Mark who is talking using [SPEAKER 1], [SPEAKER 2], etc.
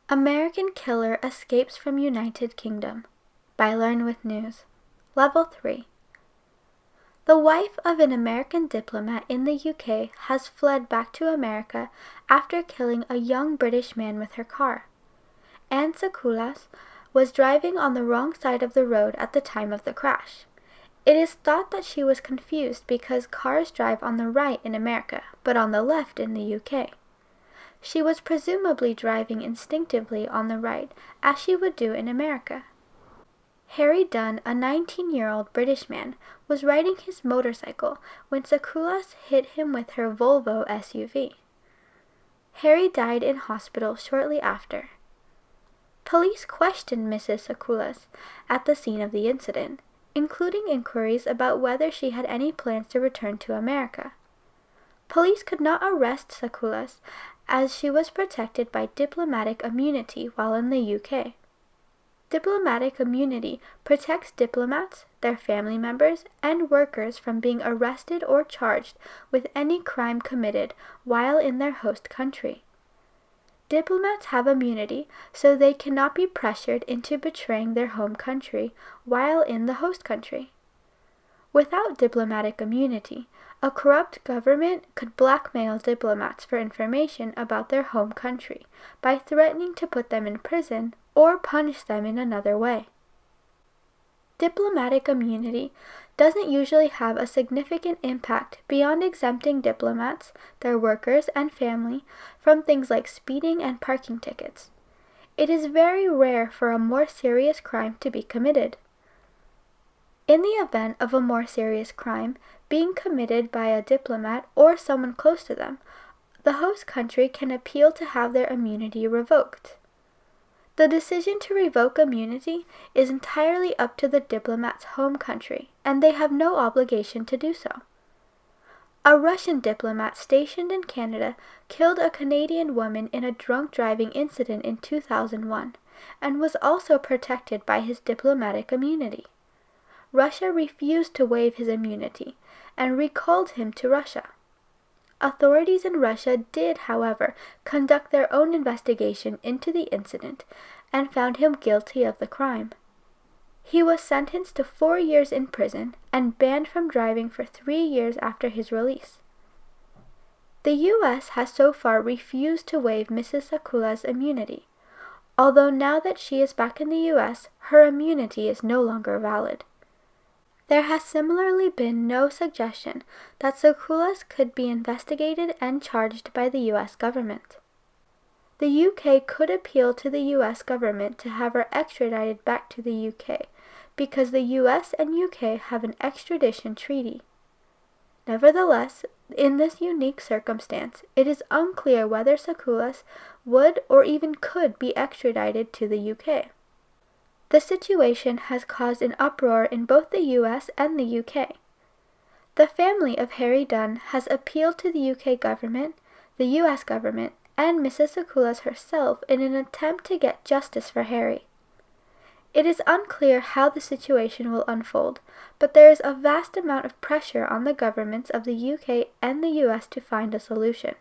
[SPEAKER 1] American Killer Escapes from United Kingdom by Learn with News. Level 3. The wife of an American diplomat in the UK has fled back to America after killing a young British man with her car. Anne Sacoolas was driving on the wrong side of the road at the time of the crash. It is thought that she was confused because cars drive on the right in America, but on the left in the UK. She was presumably driving instinctively on the right, as she would do in America. Harry Dunn, a 19-year-old British man, was riding his motorcycle when Sacoolas hit him with her Volvo SUV. Harry died in hospital shortly after. Police questioned Mrs. Sacoolas at the scene of the incident, including inquiries about whether she had any plans to return to America. Police could not arrest Sacoolas as she was protected by diplomatic immunity while in the UK. Diplomatic immunity protects diplomats, their family members, and workers from being arrested or charged with any crime committed while in their host country. Diplomats have immunity so they cannot be pressured into betraying their home country while in the host country. Without diplomatic immunity, a corrupt government could blackmail diplomats for information about their home country by threatening to put them in prison or punish them in another way. Diplomatic immunity doesn't usually have a significant impact beyond exempting diplomats, their workers, and family from things like speeding and parking tickets. It is very rare for a more serious crime to be committed. In the event of a more serious crime being committed by a diplomat or someone close to them, the host country can appeal to have their immunity revoked. The decision to revoke immunity is entirely up to the diplomat's home country, and they have no obligation to do so. A Russian diplomat stationed in Canada killed a Canadian woman in a drunk driving incident in 2001, and was also protected by his diplomatic immunity. Russia refused to waive his immunity and recalled him to Russia. Authorities in Russia did, however, conduct their own investigation into the incident and found him guilty of the crime. He was sentenced to 4 years in prison and banned from driving for 3 years after his release. The U.S. has so far refused to waive Mrs. Sacoolas' immunity, although now that she is back in the U.S., her immunity is no longer valid. There has similarly been no suggestion that Sacoolas could be investigated and charged by the U.S. government. The UK could appeal to the U.S. government to have her extradited back to the UK because the U.S. and UK have an extradition treaty. Nevertheless, in this unique circumstance, it is unclear whether Sacoolas would or even could be extradited to the UK. The situation has caused an uproar in both the US and the UK. The family of Harry Dunn has appealed to the UK government, the US government, and Mrs. Sacoolas herself in an attempt to get justice for Harry. It is unclear how the situation will unfold, but there is a vast amount of pressure on the governments of the UK and the US to find a solution.